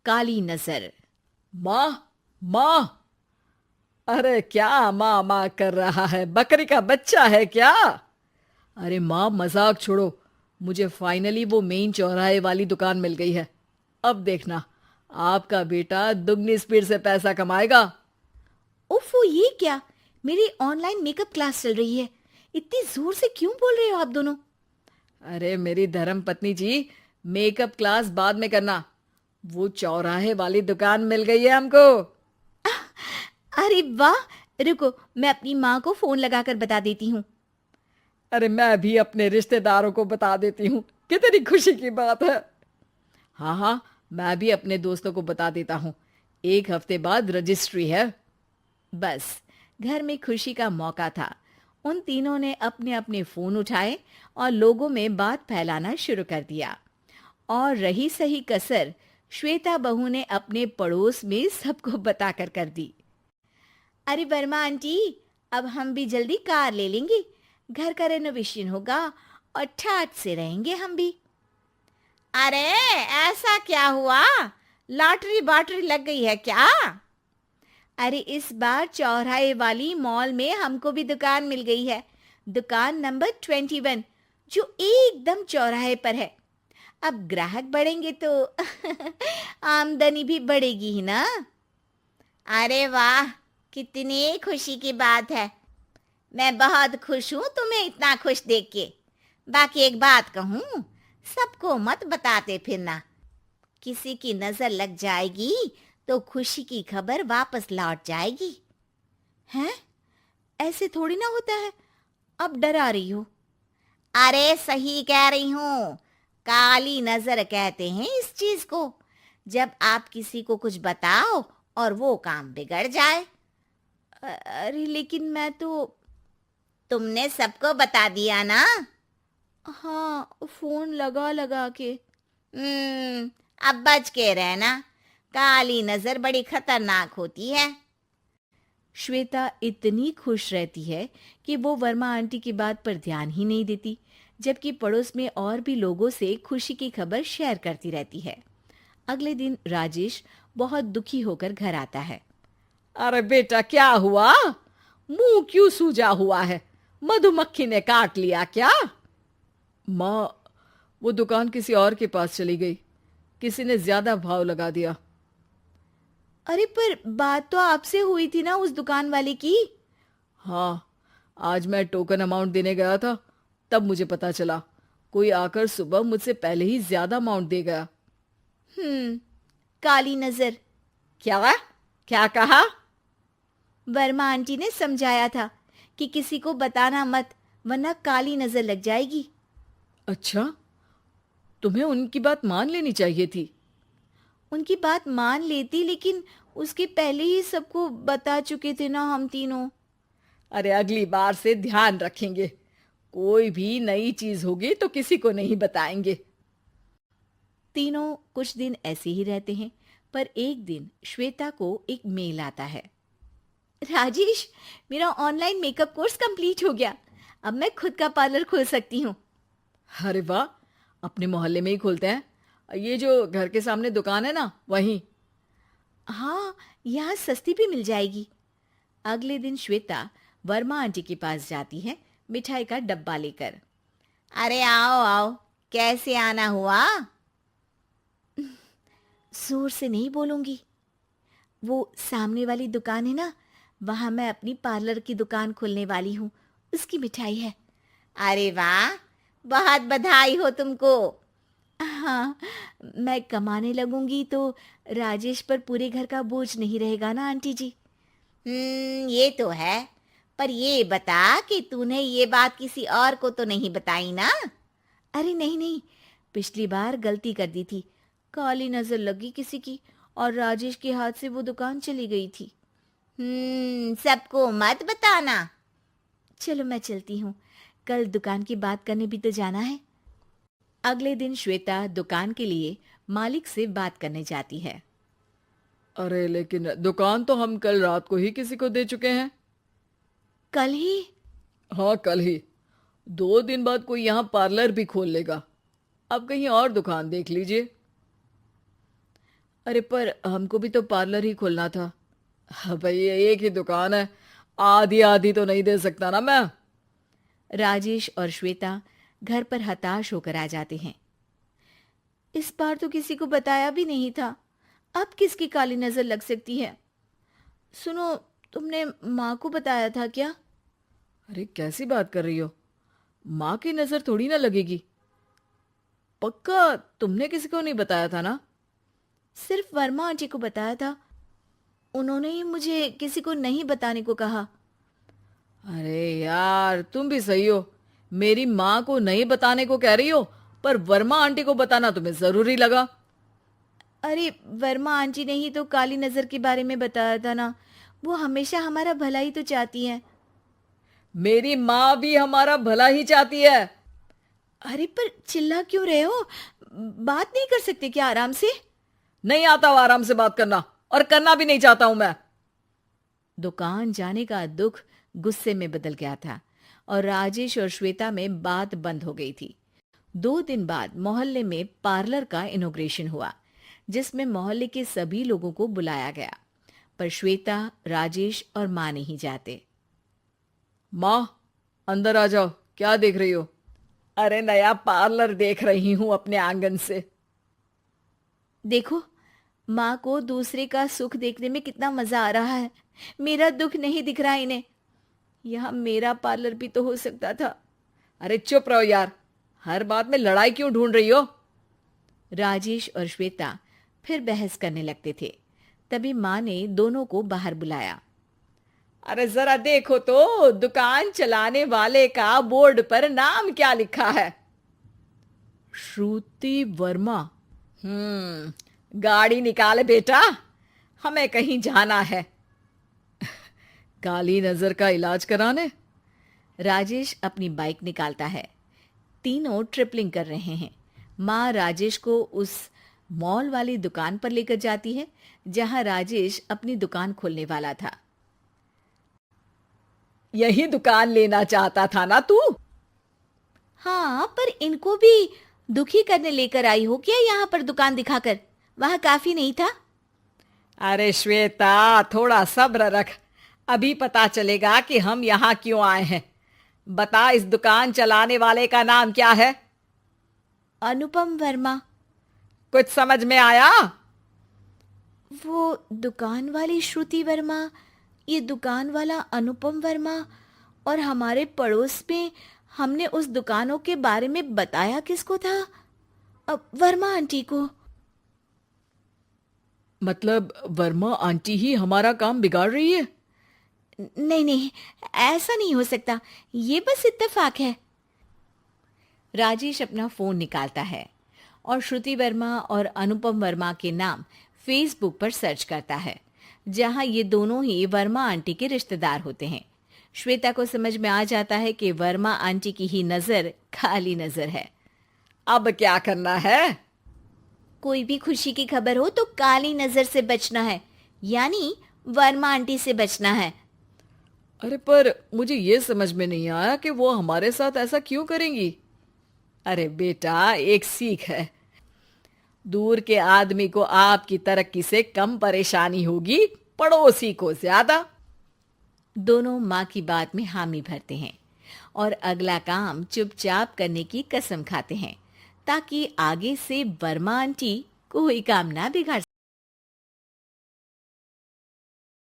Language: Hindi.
काली नजर। माँ, माँ। अरे क्या माँ माँ कर रहा है? बकरी का बच्चा है क्या? अरे माँ, मजाक छोड़ो। मुझे फाइनली वो मेन चौराहे वाली दुकान मिल गई है। अब देखना, आपका बेटा दुगनी स्पीड से पैसा कमाएगा। ओफो, ये क्या? मेरी ऑनलाइन मेकअप क्लास चल रही है। इतनी जोर से क्यों बोल रहे हो आप दोनों? अरे मेरी धर्म पत्नी जी, मेकअप क्लास बाद में करना। वो चौराहे वाली दुकान मिल गई है हमको। अरे वाह! रुको, मैं अपनी माँ को फोन लगाकर बता देती हूँ। अरे मैं भी अपने रिश्तेदारों को बता देती हूँ। कितनी खुशी की बात है। हाँ हाँ, मैं भी अपने दोस्तों को बता देता हूँ। 1 हफ्ते बाद रजिस्ट्री है। बस, घर में खुशी का मौका था। उन तीनों ने अपने अपने फोन उठाए और लोगों में बात फैलाना शुरू कर दिया। और रही सही कसर, श्वेता बहू ने अपने पड़ोस में सबको बताकर कर दी। अरे वर्मा आंटी, अब हम भी जल्दी कार ले लेंगे। घर का रेनोवेशन होगा और ठाट से रहेंगे हम भी। अरे, ऐसा क्या हुआ? लॉटरी बाटरी लग गई है क्या? अरे, इस बार चौराहे वाली मॉल में हमको भी दुकान मिल गई है। दुकान नंबर 21, जो एकदम चौराहे पर है। अब ग्राहक बढ़ेंगे तो आमदनी भी बढ़ेगी ही ना। अरे वाह, कितनी खुशी की बात है। मैं बहुत खुश हूँ तुम्हें इतना खुश देख के। बाकी एक बात कहूँ, सबको मत बताते फिरना। किसी की नजर लग जाएगी तो खुशी की खबर वापस लौट जाएगी। हैं? ऐसे थोड़ी ना होता है। अब डरा रही हो। अरे सही कह रही हूँ। काली नजर कहते हैं इस चीज को, जब आप किसी को कुछ बताओ और वो काम बिगड़ जाए। अरे लेकिन मैं तो। तुमने सबको बता दिया ना? हाँ, फोन लगा लगा के। अब बच के रहना। काली नजर बड़ी खतरनाक होती है। श्वेता इतनी खुश रहती है कि वो वर्मा आंटी की बात पर ध्यान ही नहीं देती, जबकि पड़ोस में और भी लोगों से खुशी की खबर शेयर करती रहती है। अगले दिन राजेश बहुत दुखी होकर घर आता है। अरे बेटा, क्या हुआ? मुंह क्यों सूजा हुआ है? मधुमक्खी ने काट लिया क्या? माँ, वो दुकान किसी और के पास चली गई। किसी ने ज्यादा भाव लगा दिया। अरे पर बात तो आपसे हुई थी ना उस दुकान वाले की। हाँ, आज मैं टोकन अमाउंट देने गया था, तब मुझे पता चला। कोई आकर सुबह मुझसे पहले ही ज्यादा अमाउंट दे गया। हम्म, काली नजर। क्या? क्या कहा? वर्मा आंटी ने समझाया था कि किसी को बताना मत, वरना काली नजर लग जाएगी। अच्छा, तुम्हें उनकी बात मान लेनी चाहिए थी। उनकी बात मान लेती, लेकिन उसके पहले ही सबको बता चुके थे ना हम तीनों। अरे अगली बार से ध्यान रखेंगे। कोई भी नई चीज होगी तो किसी को नहीं बताएंगे। तीनों कुछ दिन ऐसे ही रहते हैं, पर एक दिन श्वेता को एक मेल आता है। राजेश, मेरा ऑनलाइन मेकअप कोर्स कंप्लीट हो गया। अब मैं खुद का पार्लर खोल सकती हूँ। अरे वाह, अपने मोहल्ले में ही खोलते हैं। ये जो घर के सामने दुकान है ना, वहीं। हाँ, यहाँ सस्ती भी मिल जाएगी। अगले दिन श्वेता वर्मा आंटी के पास जाती है, मिठाई का डब्बा लेकर। अरे आओ आओ, कैसे आना हुआ? जोर से नहीं बोलूंगी। वो सामने वाली दुकान है ना, वहां मैं अपनी पार्लर की दुकान खोलने वाली हूँ। उसकी मिठाई है। अरे वाह, बहुत बधाई हो तुमको। हाँ, मैं कमाने लगूंगी तो राजेश पर पूरे घर का बोझ नहीं रहेगा ना आंटी जी। ये तो है। पर ये बता कि तूने ये बात किसी और को तो नहीं बताई ना? अरे नहीं नहीं, पिछली बार गलती कर दी थी। काली नजर लगी किसी की और राजेश के हाथ से वो दुकान चली गई थी। सबको मत बताना। चलो मैं चलती हूँ, कल दुकान की बात करने भी तो जाना है। अगले दिन श्वेता दुकान के लिए मालिक से बात करने जाती है। अरे लेकिन दुकान तो हम कल रात को ही किसी को दे चुके हैं। कल ही? हाँ, कल ही। 2 दिन बाद कोई यहाँ पार्लर भी खोल लेगा। अब कहीं और दुकान देख लीजिए। अरे पर हमको भी तो पार्लर ही खोलना था। हाँ भाई, ये एक ही दुकान है, आधी आधी तो नहीं दे सकता ना मैं। राजेश और श्वेता घर पर हताश होकर आ जाते हैं। इस बार तो किसी को बताया भी नहीं था, अब किसकी काली नजर लग सकती है। सुनो, तुमने माँ को बताया था क्या? अरे कैसी बात कर रही हो, माँ की नजर थोड़ी ना लगेगी। पक्का तुमने किसी को नहीं बताया था ना? सिर्फ वर्मा आंटी को बताया था, उन्होंने ही मुझे किसी को नहीं बताने को कहा। अरे यार, तुम भी सही हो, मेरी माँ को नहीं बताने को कह रही हो, पर वर्मा आंटी को बताना तुम्हें जरूरी लगा। अरे वर्मा आंटी ने ही तो काली नजर के बारे में बताया था ना, वो हमेशा हमारा भला ही तो चाहती हैं। मेरी माँ भी हमारा भला ही चाहती है। अरे पर चिल्ला क्यों रहे हो? बात नहीं कर सकते क्या आराम से? नहीं आता वो आराम से बात करना, और करना भी नहीं चाहता हूं मैं। दुकान जाने का दुख गुस्से में बदल गया था और राजेश और श्वेता में बात बंद हो गई थी। 2 दिन बाद मोहल्ले में पार्लर का इनॉग्रेशन हुआ, जिसमें मोहल्ले के सभी लोगों को बुलाया गया, पर श्वेता, राजेश और माँ नहीं जाते। माँ, अंदर आ जाओ, क्या देख रही हो? अरे नया पार्लर देख रही हूं अपने आंगन से। देखो, माँ को दूसरे का सुख देखने में कितना मजा आ रहा है, मेरा दुख नहीं दिख रहा इन्हें। यहाँ मेरा पार्लर भी तो हो सकता था। अरे चुप रहो यार, हर बात में लड़ाई क्यों ढूंढ रही हो? राजेश और श्वेता फिर बहस करने लगते थे। तभी माँ ने दोनों को बाहर बुलाया। अरे जरा देखो तो, दुकान चलाने वाले का बोर्ड पर नाम क्या लिखा है? श्रुति वर्मा। गाड़ी निकाले बेटा, हमें कहीं जाना है। काली नजर का इलाज कराने? राजेश अपनी बाइक निकालता है। तीनों ट्रिपलिंग कर रहे हैं। माँ राजेश को उस मॉल वाली दुकान पर लेकर जाती है जहां राजेश अपनी दुकान खोलने वाला था। यही दुकान लेना चाहता था ना तू? हाँ, पर इनको भी दुखी करने लेकर आई हो क्या यहाँ पर दुकान दिखाकर? वहां काफी नहीं था? अरे श्वेता, थोड़ा सब्र रख, अभी पता चलेगा कि हम यहाँ क्यों आए हैं। बता, इस दुकान चलाने वाले का नाम क्या है? अनुपम वर्मा। कुछ समझ में आया? वो दुकान वाली श्रुति वर्मा, ये दुकान वाला अनुपम वर्मा, और हमारे पड़ोस में हमने उस दुकानों के बारे में बताया किसको था? अब वर्मा आंटी को। मतलब वर्मा आंटी ही हमारा काम बिगाड़ रही है? नहीं नहीं, ऐसा नहीं हो सकता, ये बस इत्तेफाक है। राजेश अपना फोन निकालता है और श्रुति वर्मा और अनुपम वर्मा के नाम फेसबुक पर सर्च करता है, जहां ये दोनों ही वर्मा आंटी के रिश्तेदार होते हैं। श्वेता को समझ में आ जाता है कि वर्मा आंटी की ही नजर खाली नजर है। अब क्या करना है? कोई भी खुशी की खबर हो तो काली नजर से बचना है, यानी वर्मा आंटी से बचना है। अरे पर मुझे ये समझ में नहीं आया कि वो हमारे साथ ऐसा क्यों करेंगी। अरे बेटा, एक सीख है, दूर के आदमी को आपकी तरक्की से कम परेशानी होगी, पड़ोसी को ज्यादा। दोनों माँ की बात में हामी भरते हैं और अगला काम चुपचाप करने की कसम खाते हैं, ताकि आगे से वर्मा आंटी कोई काम ना बिगाड़